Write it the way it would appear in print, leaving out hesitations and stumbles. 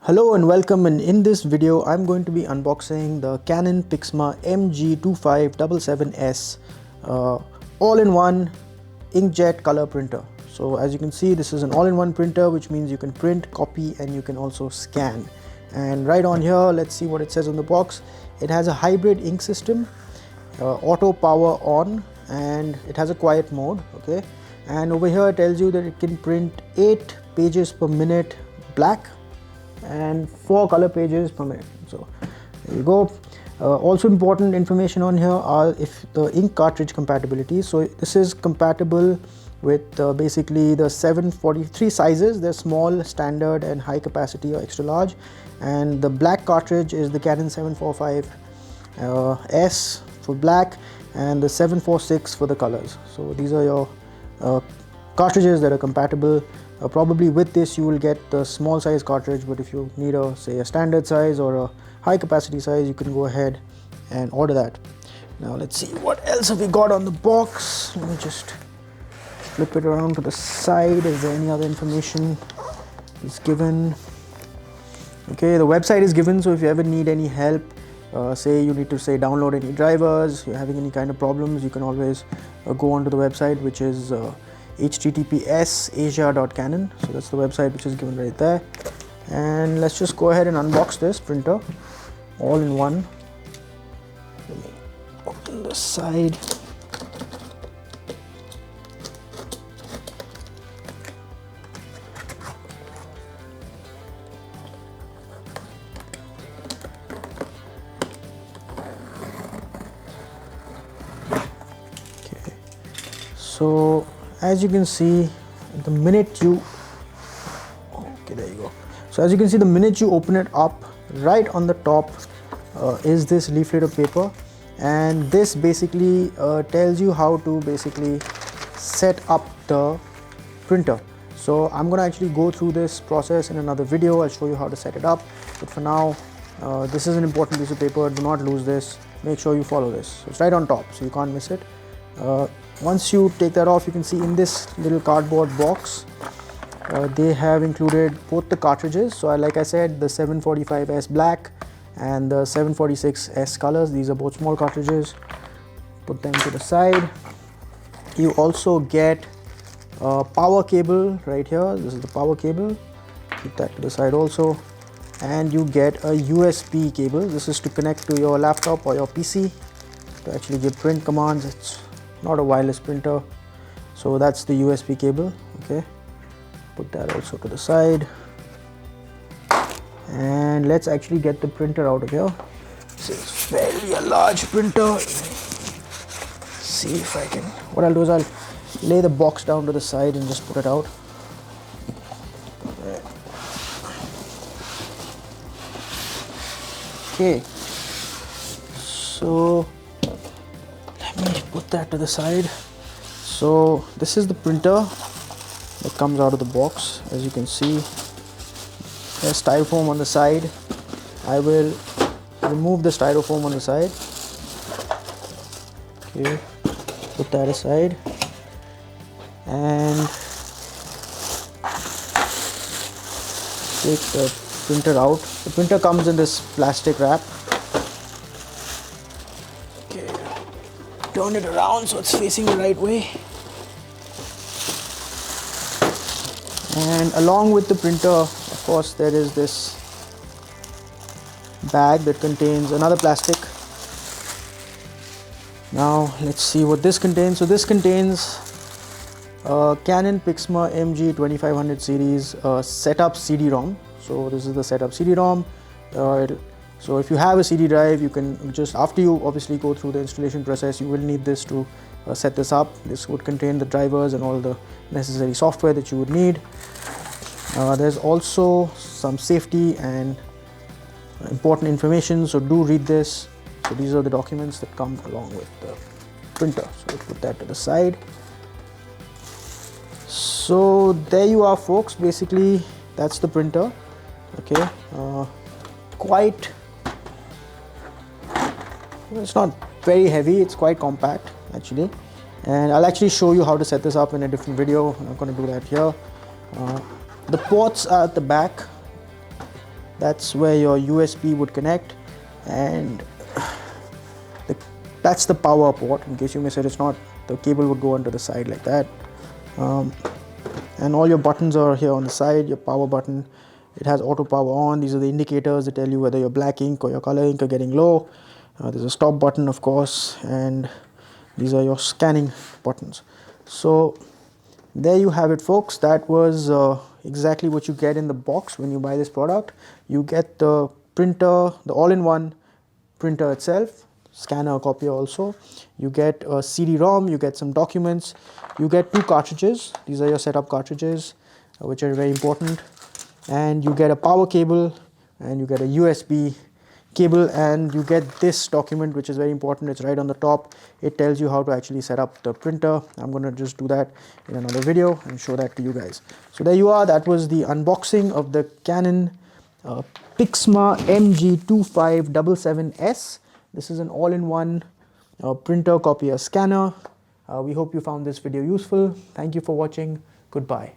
Hello and welcome, and in this video I'm going to be unboxing the Canon Pixma MG2577S all-in-one inkjet color printer. So as you can see, this is an all-in-one printer, which means you can print, copy, and you can also scan. And right on here, let's see what it says on the box. It has a hybrid ink system, auto power on, and it has a quiet mode. Okay, and over here it tells you that it can print 8 pages per minute black and 4 color pages per minute. So there you go. Also important information on here are if the ink cartridge compatibility. So this is compatible with basically the 743 sizes. They're small, standard, and high capacity or extra large. And the black cartridge is the Canon 745S for black and the 746 for the colors. So these are your cartridges that are compatible. Probably with this you will get the small size cartridge, but if you need a standard size or a high capacity size, you can go ahead and order that. Now let's see what else have we got on the box. Let me just flip it around to the side. Is there any other information is given? Okay, the website is given, so if you ever need any help, say you need to download any drivers, you're having any kind of problems, you can always go onto the website, which is https://asia.canon. So that's the website which is given right there. And let's just go ahead and unbox this printer all in one. Let me open the side. Okay, so as you can see, the minute you So as you can see, the minute you open it up, right on the top is this leaflet of paper, and this basically tells you how to basically set up the printer. So I'm going to actually go through this process in another video. I'll show you how to set it up, but for now this is an important piece of paper. Do not lose this. Make sure you follow this. So it's right on top, so you can't miss it. Once you take that off, you can see in this little cardboard box they have included both the cartridges. So like I said, the 745S black and the 746S colors. These are both small cartridges. Put them to the side. You also get a power cable right here. This is the power cable. Keep that to the side also. And you get a USB cable. This is to connect to your laptop or your PC to actually give print commands. It's not a wireless printer, so that's the USB cable. Okay, put that also to the side, and let's actually get the printer out of here. This is fairly a large printer. See if I can. What I'll do is I'll lay the box down to the side and just put it out. Okay, so let me put that to the side. So this is the printer that comes out of the box. As you can see, there's styrofoam on the side. I will remove the styrofoam on the side. Okay, put that aside, and take the printer out. The printer comes in this plastic wrap. Okay, turn it around so it's facing the right way. And along with the printer, of course, there is this bag that contains another plastic. Now let's see what this contains. So this contains Canon Pixma MG2500 series setup CD-ROM. So this is the setup CD-ROM. So if you have a CD drive, you can just, after you obviously go through the installation process, you will need this to set this up. This would contain the drivers and all the necessary software that you would need. There's also some safety and important information, so do read this. So these are the documents that come along with the printer. So we'll put that to the side. So there you are, folks. Basically that's the printer. Okay, quite, it's not very heavy, it's quite compact actually, and I'll actually show you how to set this up in a different video. I'm not going to do that here. The ports are at the back. That's where your USB would connect, and that's the power port. In case you miss it, it's not, the cable would go onto the side like that. And all your buttons are here on the side. Your power button, it has auto power on. These are the indicators that tell you whether your black ink or your color ink are getting low. There's a stop button, of course, and these are your scanning buttons. So there you have it, folks. That was exactly what you get in the box when you buy this product. You get the printer, the all-in-one printer itself, scanner, copier also. You get a CD-ROM, you get some documents, you get 2 cartridges. These are your setup cartridges, which are very important. And you get a power cable, and you get a USB cable, and you get this document, which is very important. It's right on the top. It tells you how to actually set up the printer. I'm going to just do that in another video and show that to you guys. So there you are. That was the unboxing of the Canon Pixma MG2577S. This is an all-in-one printer, copier, scanner. We hope you found this video useful. Thank you for watching. Goodbye.